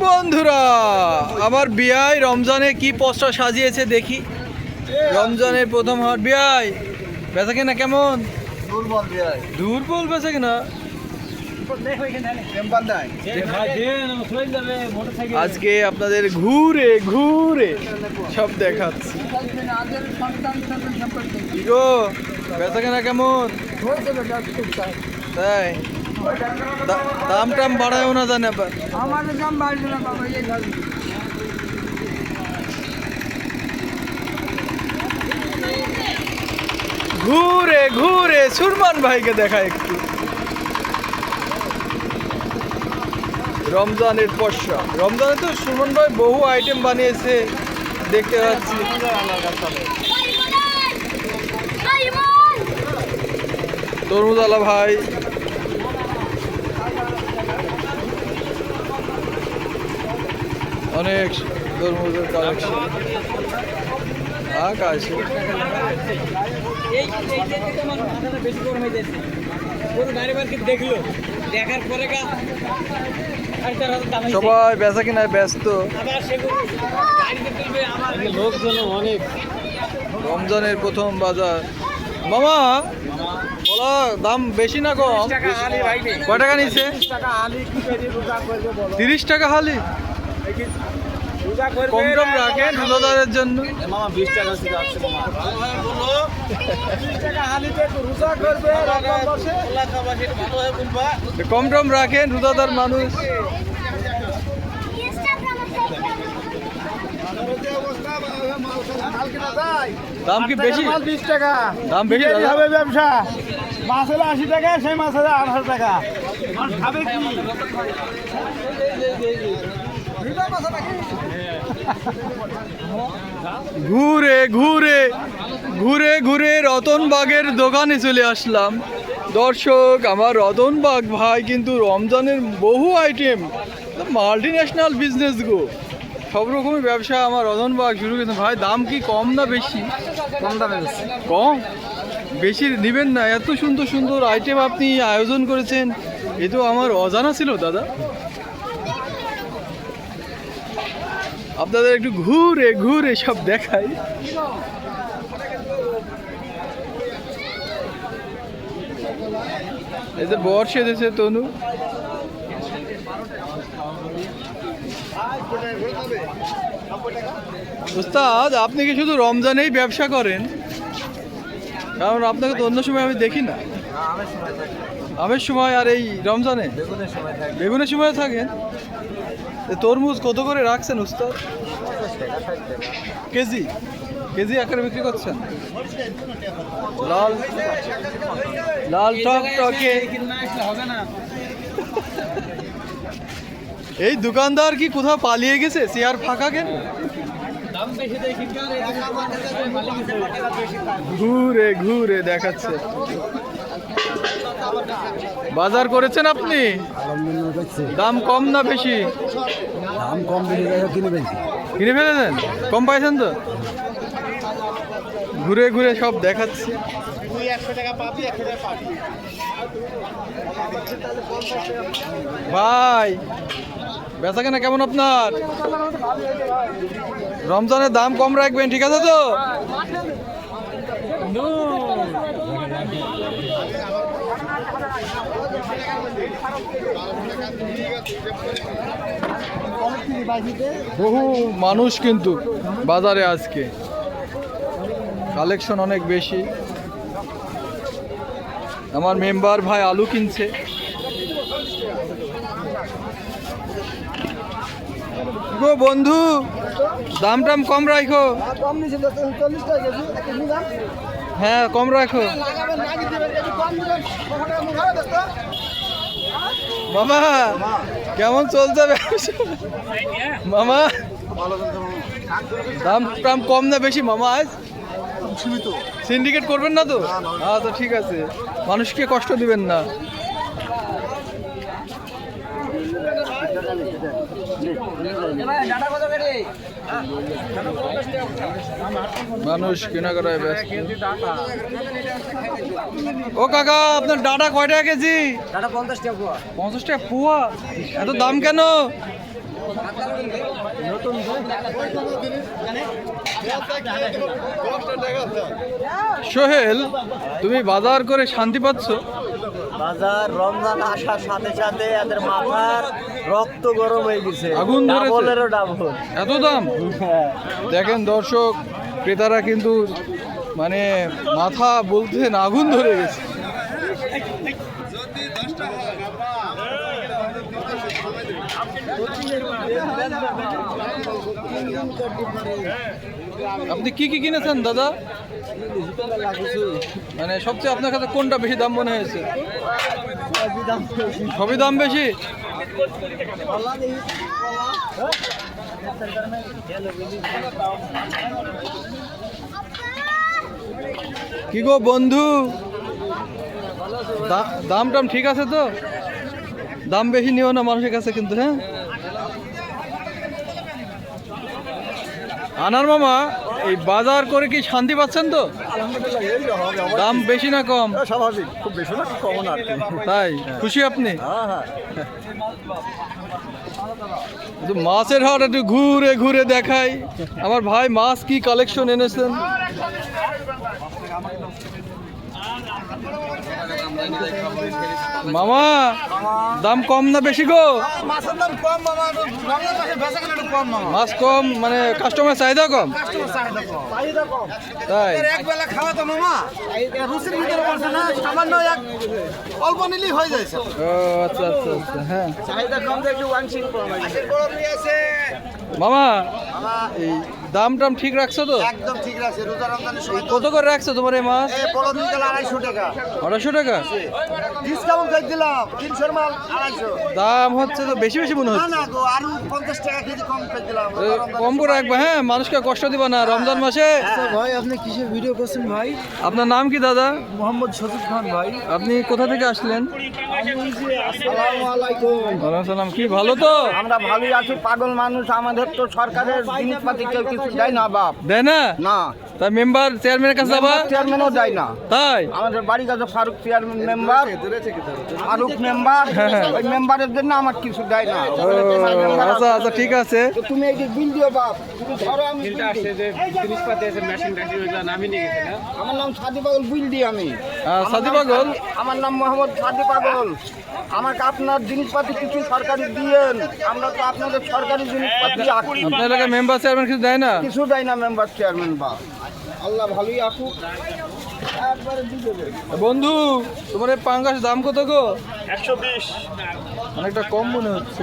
বন্ধুরা আমার বিয়াই রমজানে কি পোস্টার সাজিয়েছে দেখি। রমজানের প্রথম হাট বিয়াই বেচা কেনা কেমন? দুর্বল বিয়াই, দুর্বল বেচা কেনা। আজকে আপনাদের ঘুরে ঘুরে সব দেখাচ্ছি। কি গো বেচা কেনা কেমন? তাই দাম টাম বাড়ায়ও না জানে আবার। আমাদের দাম বাড়বে না বাবা, এই ধরুন। ঘুরে ঘুরে সুরমান ভাইকে দেখা একটু। রমজানের পশা, রমজানে তো সুরমান ভাই বহু আইটেম বানিয়েছে দেখতে পাচ্ছি। তরমুজ আলা ভাই, অনেক তরমুজের কালেকশন। সবাই বেচা কিনায় ব্যস্ত। লোকজন অনেক। রমজানের প্রথম বাজার। মামা বলো দাম বেশি না কম? কয় টাকা নিচ্ছে? 30 টাকা হালি। কম কম রাখেন রোজাদারের জন্য। কম টম রাখেন রোজাদার মানুষ। দাম কি বেশি? 20 টাকা দাম বেশি হবে ব্যবসা। মাছ হলো 80 টাকা, সেই মাছ হলো 800 টাকা। খাবে কি? ঘুরে ঘুরে ঘুরে ঘুরে রতনবাগের দোকানে চলে আসলাম। দর্শক আমার রতনবাগ ভাই কিন্তু রমজানের বহু আইটেম, মাল্টি ন্যাশনাল বিজনেস গো, সব রকমের ব্যবসা আমার রতনবাগ শুরু করেছে। ভাই দাম কি কম না বেশি? কম দামে কম? বেশি নেবেন না, এত সুন্দর সুন্দর আইটেম আপনি আয়োজন করেছেন, এ তো আমার অজানা ছিল দাদা। আপনাদের একটু ঘুরে ঘুরে সব দেখাই। এই যে বর্ষে এসেছে তনু। উস্তাদ আপনি কি শুধু রমজানেই ব্যবসা করেন? কারণ আপনাকে তো অন্য সময় আমি দেখি না। আমের সময় আর এই রমজানে বেগুনের সময় থাকেন। তরমুজ কত করে রাখছেন উস্তাদ? কেজি কেজি আকারে বিক্রি করছেন? লাল লাল টক টকে। এই দোকানদার কি কোথাও পালিয়ে গেছে? চেয়ার ফাঁকা কেন? ঘুরে ঘুরে দেখাচ্ছে। বাজার করেছেন আপনি? দাম কম না বেশি? দাম কম বেশি কিনে ফেলছি। কিনে ফেলেছেন? কম পাইছেন তো? ঘুরে ঘুরে সব দেখাচ্ছি। ভাই বেচা কেনা কেমন আপনার? রমজানের দাম কম রাখবেন, ঠিক আছে তো? বহু মানুষ কিন্তু বাজারে আজকে, কালেকশন অনেক বেশি। আমার মেম্বার ভাই আলু কিনছে। গো বন্ধু দাম টাম কম রাখো। হ্যাঁ কম রাখো মামা। কেমন চলছে ব্যবসা মামা? দাম টাম কম না বেশি মামা? আজ সিন্ডিকেট করবেন না তো? আচ্ছা ঠিক আছে, মানুষকে কষ্ট দিবেন না। মানুষ কেনাকাটায় ব্যস্ত। ও কাকা, আপনার ডাটা কয় টাকা কেজি? 50 টাকা পোয়া। এত দাম কেন? সোহেল, তুমি বাজার করে শান্তি পাচ্ছ? বাজার রমজান আসার সাথে সাথে এদের মাথার রক্ত গরম হয়ে গেছে, আগুন ধরেছে। ডাবলেরও ডাবল। এত দাম? দেখেন দর্শক, ক্রেতারা কিন্তু মানে মাথা বলতেন আগুন ধরে গেছে। আপনি কি কি কিনেছেন দাদা? মানে সবচেয়ে আপনার কাছে কোনটা বেশি দাম মনে হয়েছে? সবই দাম বেশি। কি গো বন্ধু, দাম টাম ঠিক আছে তো? দাম বেশি নিও না মানুষের কাছে কিন্তু। হ্যাঁ আনার মামা, এই বাজার করে কি শান্তি পাচ্ছেন তো? দাম বেশি না কম? স্বাভাবিক, খুব বেশি না, কম না। তাই খুশি আপনি? হ্যাঁ, মাছের হাট একটু ঘুরে ঘুরে দেখাই। আমার ভাই মাছ কি কালেকশন এনেছেন। মামা, দাম কম না বেশি গো? মাছের দাম কম মামা, রমজান মাসে বেচা কেনা একটু কম মামা। মাছ কম মানে কাস্টমার চাহিদা কম? চাহিদা কম। তাই এক বেলা খাওয়া তো মামা, রুচির ভিতরে পড়ছে না, সামান্য এক অল্প নিলেই হয়ে যাচ্ছে। ও আচ্ছা আচ্ছা আচ্ছা। হ্যাঁ চাহিদা কম দেখে ওয়ানসিং কম আছে। মামা, এই দাম টাম ঠিক রাখছো তো? একদম ঠিক আছে। রোজা রমজানের সময় কত করে রাখছো তোমার এই মাছ? এই বড় দিন গেল 250 টাকা। 250 টাকা? ডিসকাউন্ট করে দিলাম, 300 মাল 250। দাম হচ্ছে তো বেশি বেশি মনে না হচ্ছে। না গো, আরো 50 টাকা কেজি কম করে দিলাম। কম করে রাখবা, হ্যাঁ মানুষকে কষ্ট দিবা না রমজান মাসে। ভাই, আপনি কিসের ভিডিও করছেন ভাই? আপনার নাম কি দাদা? মোহাম্মদ শফিক খান ভাই। আপনি কোথা থেকে আসলেন? আসসালামু আলাইকুম। ওয়ালাইকুম সালাম। কি ভালো তো? আমরা ভালোই আছি, পাগল মানুষ। আমাদের তো সরকারের জিনিসপাতি কেউ কিছু দেয় না বাপ। দেয় না? না, তা মেম্বার চেয়ারম্যানের কাছে যাবা? চেয়ারম্যানও দেয় না। তাই? আমাদের বাড়ির কাছে Faruk chairman member, Faruk member, ওই মেম্বারের জন্য আমার কিছু দেয় না। ও আচ্ছা আচ্ছা, ঠিক আছে। তো তুমি এই যে বিল দিও বাপ, তুমি ধরো, আমি বিল দিই। আমার নাম সাদি পাগল, বিল দিই আমি। সাদি পাগল? আমার নাম মোহাম্মদ সাদি পাগল। আমাকে আপনার জিনিসপাতি কিছু সরকারি দিয়েন, আমরা তো আপনাদের সরকারি জিনিসপাতি আঁকি। আপনার এলাকায় মেম্বার চেয়ারম্যান কিছু দেয় না? কিছু দেয় না মেম্বার চেয়ারম্যান বাপ। আল্লাহ ভালোই আঁকুক, একবারে দিয়ে দেবে। বন্ধু, তোমার এই পাঙ্গাস দাম কত গো? 120। অনেকটা কম মনে হচ্ছে।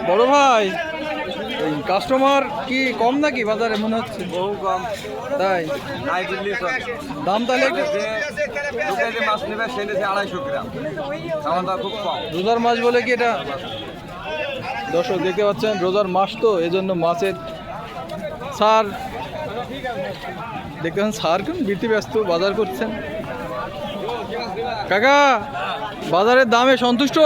বড় ভাই, এই কাস্টমার কি কম নাকি বাজারে মনে হচ্ছে? বহু কম। তাই? দাম তাহলে একটু মাছ নেবে সে নিয়েছে 250 গ্রাম, আমার দাম খুব কম। রোজার মাছ বলে কি এটা? দর্শক দেখতে পাচ্ছেন রোজার মাস তো, এই জন্য মাছের স্যার দেখতে পাচ্ছেন স্যার কোন বৃত্তি ব্যস্ত বাজার করছেন। কাকা, বাজারের দামে সন্তুষ্ট?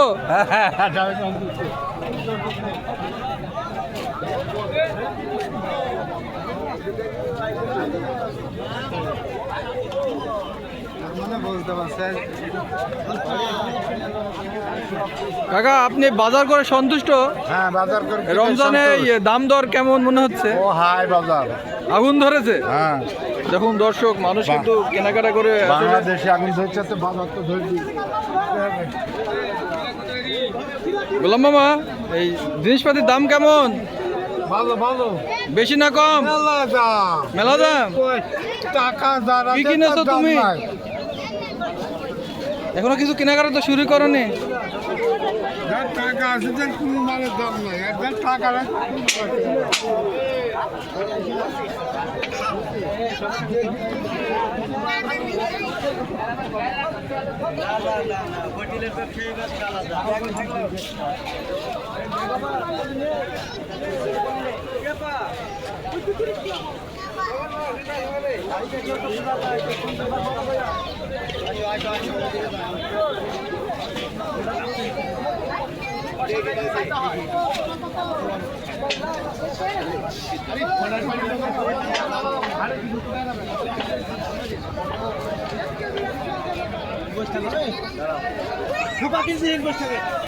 কাকা, আপনি বাজার করে সন্তুষ্ট? হ্যাঁ, বাজার করে রমজানে দাম দর কেমন মনে হচ্ছে? ও হাই বাজার। আগুন ধরেছে? হ্যাঁ, দেখুন দর্শক, মানুষ কিন্তু কেনাকাটা করে আসলে- বাংলাদেশে আগুন ধরছে তো বাজার তো ধরবি। গোলাম মামা, এই জিনিসপাতির দাম কেমন? ভালো ভালো, বেশি না কম? মেলা দাম? টাকা যারা কি কিনেছো তুমি? এখনো কিছু কেনাকাটা তো শুরু করনি? টাকা আছে যে কোনো মালের দাম নাই, টাকা